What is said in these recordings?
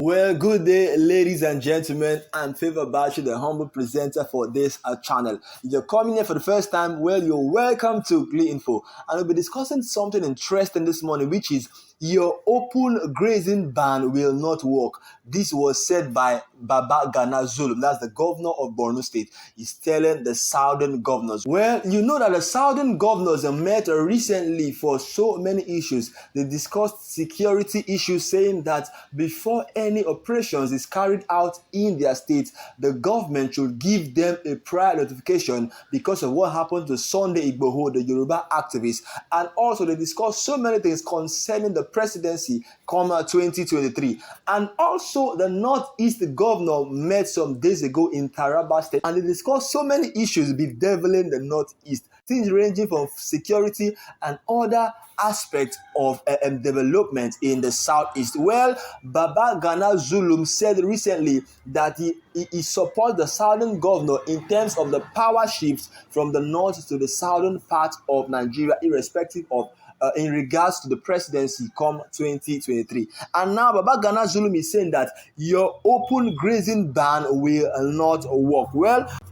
Well, good day, ladies and gentlemen. I'm Favor Bashi, the humble presenter for this channel. If you're coming here for the first time, well, you're welcome to Glee Info. And we'll be discussing something interesting this morning, which is your open grazing ban will not work. This was said by Baba Gana Zulum, that's the governor of Borno State. He's telling the southern governors. Well, you know that the southern governors met recently for so many issues. They discussed security issues, saying that before any operations is carried out in their state, the government should give them a prior notification because of what happened to Sunday Igboho, the Yoruba activist. And also they discussed so many things concerning the presidency come 2023. And also the Northeast governor met some days ago in Taraba State, and they discussed so many issues bedeviling the Northeast, things ranging from security and other aspects of development in the Southeast. Well, Baba Gana Zulum said recently that he supports the southern governor in terms of the power shifts from the north to the southern part of Nigeria, irrespective of in regards to the presidency come 2023. And now Baba Gana Zulum is saying that your open grazing ban will not work.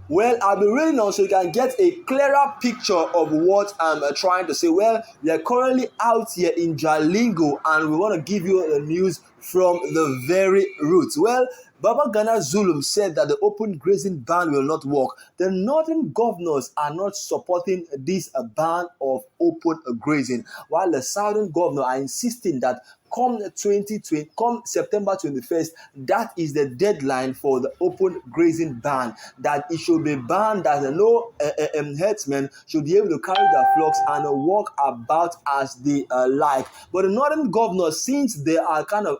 Well, I'll be reading on so you can get a clearer picture of what I'm trying to say. Well, we are currently out here in Jalingo and we want to give you the news from the very roots. Well, Baba Gana Zulum said that the open grazing ban will not work. The northern governors are not supporting this ban of open grazing, while the southern governors are insisting that come September 21st, that is the deadline for the open grazing ban, that it should be banned, that no herdsmen should be able to carry their flocks and walk about as they like. But the northern governors, since they are kind of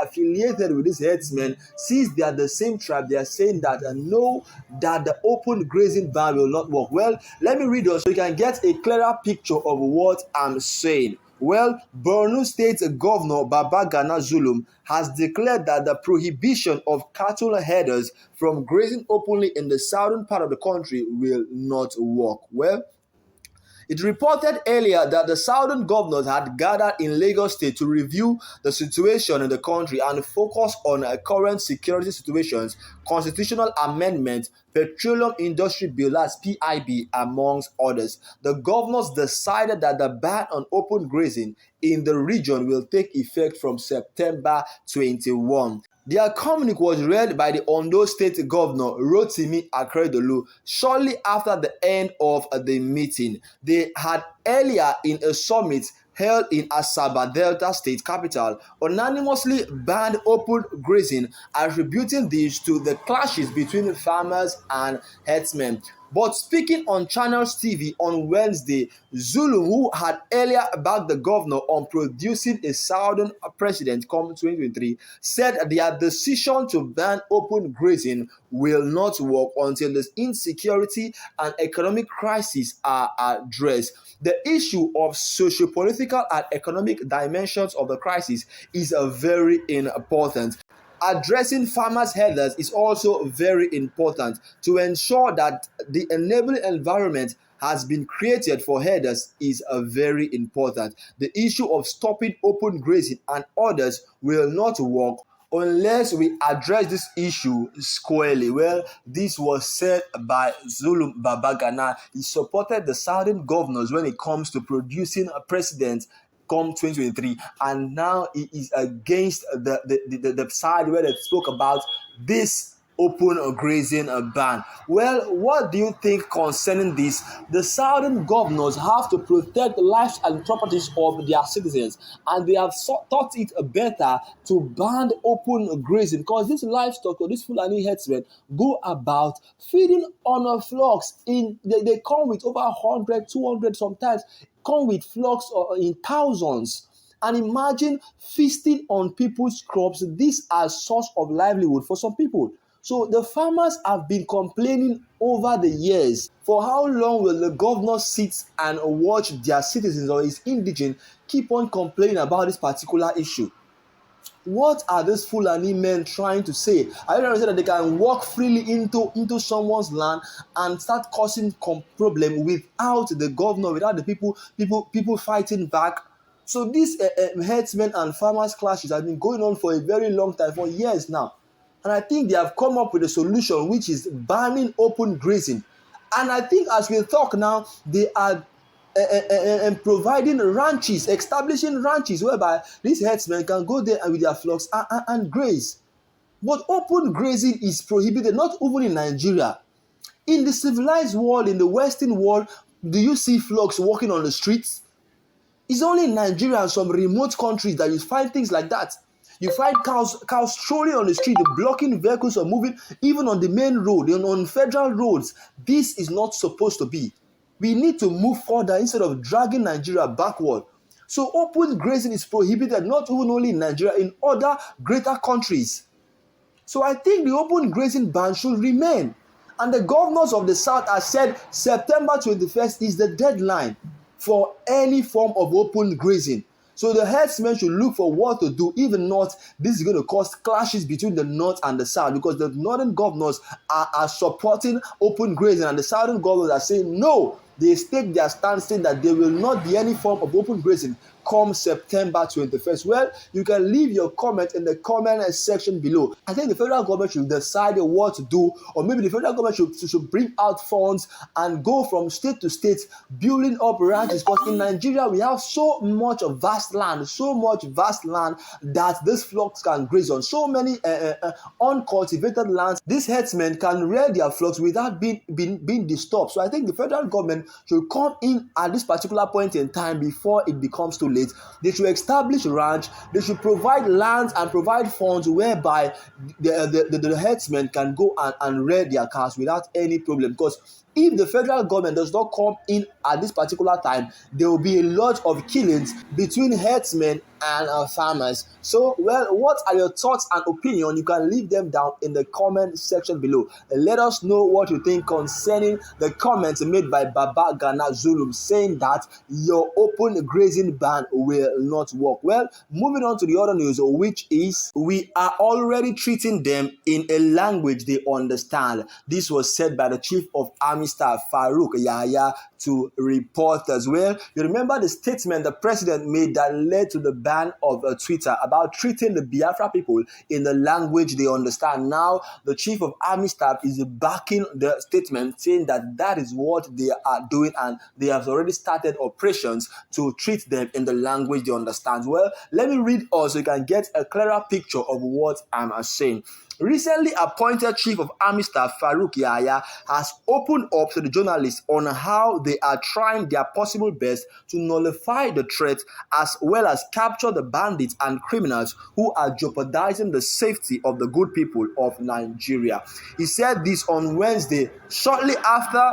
affiliated with these herdsmen, since they are the same tribe, they are saying that no, that the open grazing ban will not work. Well, let me read on so you can get a clearer picture of what I'm saying. Well, Borno State Governor Baba Gana Zulum has declared that the prohibition of cattle herders from grazing openly in the southern part of the country will not work. Well, it reported earlier that the southern governors had gathered in Lagos State to review the situation in the country and focus on current security situations, constitutional amendment, petroleum industry bill, that's PIB, amongst others. The governors decided that the ban on open grazing in the region will take effect from September 21. Their communique was read by the Ondo State Governor Rotimi Akeredolu shortly after the end of the meeting. They had earlier in a summit held in Asaba, Delta State capital, unanimously banned open grazing, attributing this to the clashes between farmers and herdsmen. But speaking on Channels TV on Wednesday, Zulu, who had earlier backed the governor on producing a southern president come 2023, said their decision to ban open grazing will not work until the insecurity and economic crisis are addressed. The issue of socio-political and economic dimensions of the crisis is very important. Addressing farmers' herders is also very important to ensure that the enabling environment has been created for herders is very important. The issue of stopping open grazing and others will not work unless we address this issue squarely. Well, this was said by Zulum Babagana. He supported the southern governors when it comes to producing a president come 2023, and now he is against the side where they spoke about this open grazing ban. Well, what do you think concerning this? The southern governors have to protect the lives and properties of their citizens, and they have thought it better to ban open grazing because this livestock or these Fulani herdsmen go about feeding on flocks. They come with over 100, 200 sometimes, come with flocks in thousands. And imagine feasting on people's crops. These are source of livelihood for some people. So the farmers have been complaining over the years. For how long will the governor sit and watch their citizens or his indigene keep on complaining about this particular issue? What are these Fulani men trying to say? Are they trying to say that they can walk freely into someone's land and start causing problem without the governor, without the people fighting back? So these herdsmen and farmers clashes have been going on for a very long time, for years now. And I think they have come up with a solution which is banning open grazing. And I think as we talk now, they are providing ranches, establishing ranches whereby these herdsmen can go there and with their flocks and graze. But open grazing is prohibited, not even in Nigeria. In the civilized world, in the Western world, do you see flocks walking on the streets? It's only in Nigeria and some remote countries that you find things like that. You find cows strolling on the street, blocking vehicles from moving, even on the main road, on federal roads. This is not supposed to be. We need to move further instead of dragging Nigeria backward. So open grazing is prohibited not even only in Nigeria, in other greater countries. So I think the open grazing ban should remain. And the governors of the South have said September 21st is the deadline for any form of open grazing. So the herdsmen should look for what to do. If not, this is going to cause clashes between the North and the South, because the northern governors are supporting open grazing and the southern governors are saying no. They take their stand saying that there will not be any form of open grazing come September 21st. Well, you can leave your comment in the comment section below. I think the federal government should decide what to do, or maybe the federal government should bring out funds and go from state to state building up ranches, because in Nigeria we have so much vast land that these flocks can graze on. So many uncultivated lands. These herdsmen can rear their flocks without being disturbed. So I think the federal government should come in at this particular point in time before it becomes too late. They should establish ranch. They should provide lands and provide funds whereby the herdsmen can go and rear their cows without any problem. Because if the federal government does not come in at this particular time, there will be a lot of killings between herdsmen and farmers. So, well, what are your thoughts and opinion? You can leave them down in the comment section below. Let us know what you think concerning the comments made by Baba Ghana Zulum saying that your open grazing ban will not work. Well, moving on to the other news, which is we are already treating them in a language they understand. This was said by the Chief of Army Staff Farouk Yahya to reporters. Well, you remember the statement the president made that led to the ban of Twitter about treating the Biafra people in the language they understand. Now, the Chief of Army Staff is backing the statement, saying that is what they are doing, and they have already started operations to treat them in the language they understand. Well, let me read also, you can get a clearer picture of what I'm saying. Recently appointed Chief of Army Staff Farouk Yahya has opened up to the journalists on how they are trying their possible best to nullify the threat, as well as capture the bandits and criminals who are jeopardizing the safety of the good people of Nigeria. He said this on Wednesday, shortly after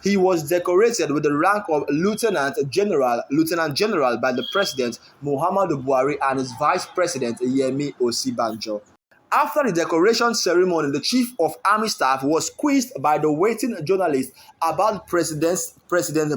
he was decorated with the rank of Lieutenant General by the President Muhammadu Buhari and his Vice President Yemi Osibanjo. After the decoration ceremony, the Chief of Army Staff was quizzed by the waiting journalists about President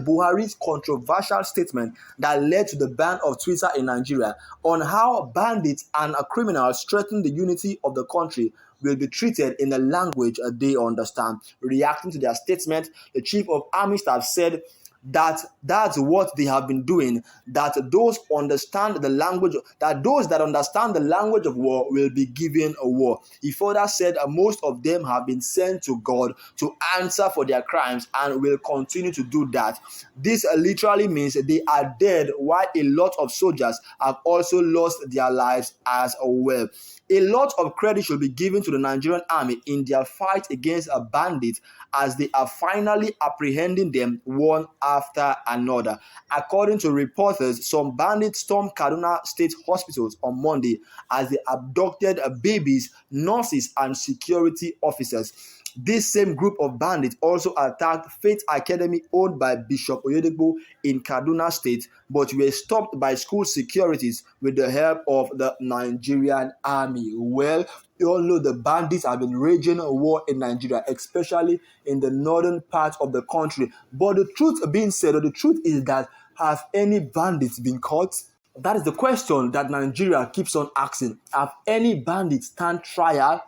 Buhari's controversial statement that led to the ban of Twitter in Nigeria, on how bandits and criminals threaten the unity of the country will be treated in a language they understand. Reacting to their statement, the Chief of Army Staff said that's what they have been doing, that those that understand the language of war will be given a war. He further said most of them have been sent to God to answer for their crimes and will continue to do that. This literally means they are dead, while a lot of soldiers have also lost their lives as well. A lot of credit should be given to the Nigerian army in their fight against a bandit, as they are finally apprehending them one after another. According to reporters, some bandits stormed Kaduna State hospitals on Monday as they abducted babies, nurses, and security officers. This same group of bandits also attacked Faith Academy owned by Bishop Oyedepo in Kaduna State, but were stopped by school securities with the help of the Nigerian army. Well, you all know the bandits have been raging a war in Nigeria, especially in the northern part of the country. But the truth being said, or the truth is that, have any bandits been caught? That is the question that Nigeria keeps on asking. Have any bandits stand trial?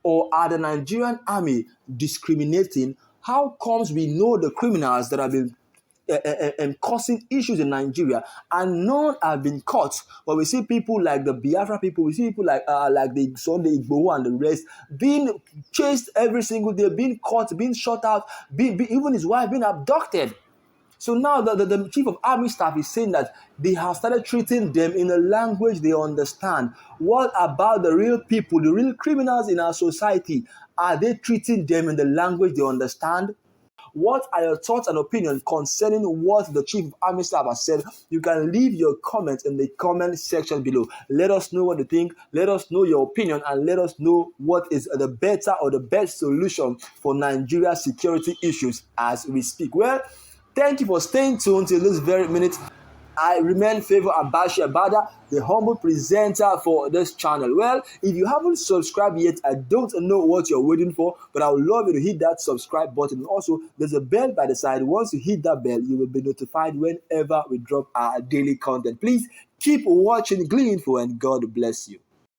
Or are the Nigerian army discriminating? How comes we know the criminals that have been causing issues in Nigeria, and none have been caught. But we see people like the Biafra people, we see people like the Sunday Igboho and the rest being chased every single day, being caught, being shot out, even his wife being abducted. So now the chief of army staff is saying that they have started treating them in a language they understand. What about the real people, the real criminals in our society? Are they treating them in the language they understand? What are your thoughts and opinions concerning what the chief of army staff has said? You can leave your comments in the comment section below. Let us know what you think. Let us know your opinion, and let us know what is the better or the best solution for Nigeria's security issues as we speak. Well, thank you for staying tuned till this very minute. I remain Favor Abashi Abada, the humble presenter for this channel. Well, if you haven't subscribed yet, I don't know what you're waiting for, but I would love you to hit that subscribe button. Also, there's a bell by the side. Once you hit that bell, you will be notified whenever we drop our daily content. Please keep watching Glee Info, and God bless you.